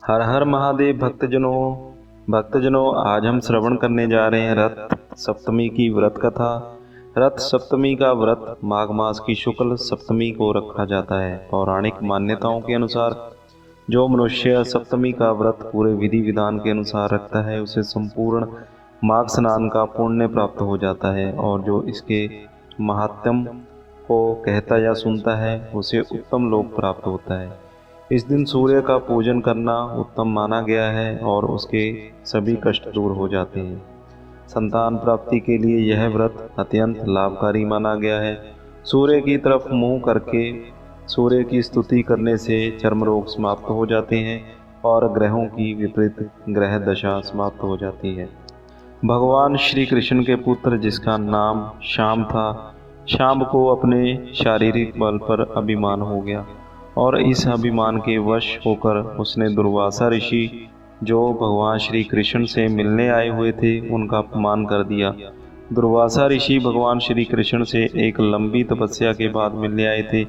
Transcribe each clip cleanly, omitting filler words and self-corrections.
हर हर महादेव भक्तजनों आज हम श्रवण करने जा रहे हैं रथ सप्तमी की व्रत कथा। रथ सप्तमी का व्रत माघ मास की शुक्ल सप्तमी को रखा जाता है। पौराणिक मान्यताओं के अनुसार जो मनुष्य सप्तमी का व्रत पूरे विधि विधान के अनुसार रखता है उसे संपूर्ण माघ स्नान का पुण्य प्राप्त हो जाता है, और जो इसके महात्म्य को कहता या सुनता है उसे उत्तम लोक प्राप्त होता है। इस दिन सूर्य का पूजन करना उत्तम माना गया है और उसके सभी कष्ट दूर हो जाते हैं। संतान प्राप्ति के लिए यह व्रत अत्यंत लाभकारी माना गया है। सूर्य की तरफ मुंह करके सूर्य की स्तुति करने से चर्म रोग समाप्त हो जाते हैं और ग्रहों की विपरीत ग्रह दशा समाप्त हो जाती है। भगवान श्री कृष्ण के पुत्र जिसका नाम श्याम था, श्याम को अपने शारीरिक बल पर अभिमान हो गया और इस अभिमान के वश होकर उसने दुर्वासा ऋषि जो भगवान श्री कृष्ण से मिलने आए हुए थे उनका अपमान कर दिया। दुर्वासा ऋषि भगवान श्री कृष्ण से एक लंबी तपस्या के बाद मिलने आए थे,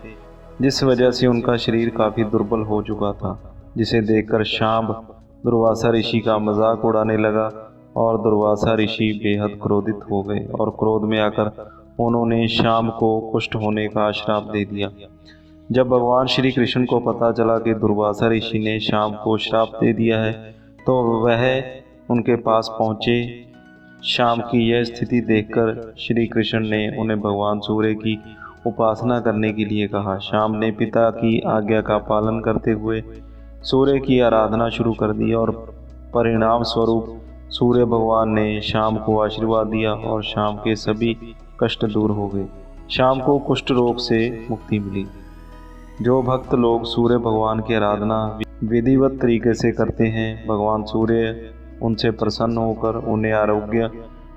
जिस वजह से उनका शरीर काफ़ी दुर्बल हो चुका था, जिसे देखकर शांब दुर्वासा ऋषि का मजाक उड़ाने लगा और दुर्वासा ऋषि बेहद क्रोधित हो गए और क्रोध में आकर उन्होंने शांब को कुष्ठ होने का श्राप दे दिया। जब भगवान श्री कृष्ण को पता चला कि दुर्वासा ऋषि ने शांब को श्राप दे दिया है तो वह उनके पास पहुँचे। शांब की यह स्थिति देखकर श्री कृष्ण ने उन्हें भगवान सूर्य की उपासना करने के लिए कहा। शांब ने पिता की आज्ञा का पालन करते हुए सूर्य की आराधना शुरू कर दी और परिणाम स्वरूप सूर्य भगवान ने शांब को आशीर्वाद दिया और शांब के सभी कष्ट दूर हो गए। शांब को कुष्ठ रोग से मुक्ति मिली। जो भक्त लोग सूर्य भगवान की आराधना विधिवत तरीके से करते हैं, भगवान सूर्य उनसे प्रसन्न होकर उन्हें आरोग्य,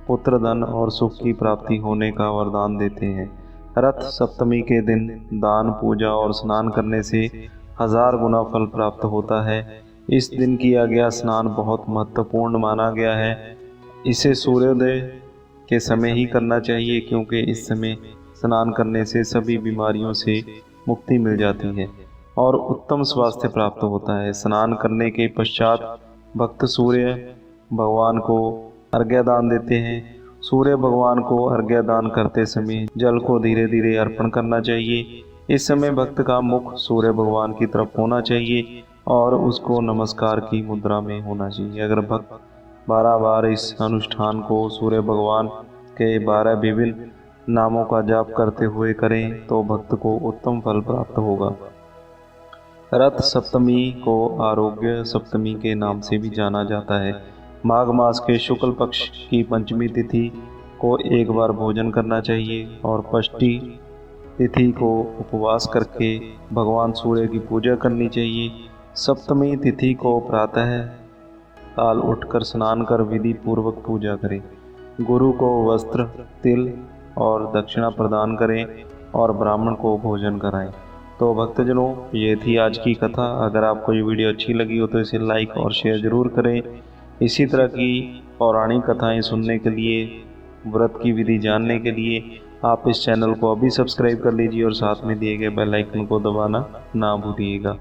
पुत्र, धन और सुख की प्राप्ति होने का वरदान देते हैं। रथ सप्तमी के दिन दान, पूजा और स्नान करने से 1000 गुना फल प्राप्त होता है। इस दिन किया गया स्नान बहुत महत्वपूर्ण माना गया है। इसे सूर्योदय के समय ही करना चाहिए क्योंकि इस समय स्नान करने से सभी बीमारियों से मुक्ति मिल जाती है और उत्तम स्वास्थ्य प्राप्त होता है। स्नान करने के पश्चात भक्त सूर्य भगवान को अर्घ्य दान देते हैं। सूर्य भगवान को अर्घ्य दान करते समय जल को धीरे धीरे अर्पण करना चाहिए। इस समय भक्त का मुख सूर्य भगवान की तरफ होना चाहिए और उसको नमस्कार की मुद्रा में होना चाहिए। अगर भक्त 12 बार इस अनुष्ठान को सूर्य भगवान के 12 विभिन्न नामों का जाप करते हुए करें तो भक्त को उत्तम फल प्राप्त होगा। रथ सप्तमी को आरोग्य सप्तमी के नाम से भी जाना जाता है। माघ मास के शुक्ल पक्ष की पंचमी तिथि को एक बार भोजन करना चाहिए और षष्ठी तिथि को उपवास करके भगवान सूर्य की पूजा करनी चाहिए। सप्तमी तिथि को प्रातः काल उठकर स्नान कर विधि पूर्वक पूजा करें। गुरु को वस्त्र, तिल और दक्षिणा प्रदान करें और ब्राह्मण को भोजन कराएं। तो भक्तजनों, ये थी आज की कथा। अगर आपको ये वीडियो अच्छी लगी हो तो इसे लाइक और शेयर ज़रूर करें। इसी तरह की पौराणिक कथाएं सुनने के लिए, व्रत की विधि जानने के लिए आप इस चैनल को अभी सब्सक्राइब कर लीजिए और साथ में दिए गए बेल आइकन को दबाना ना भूलिएगा।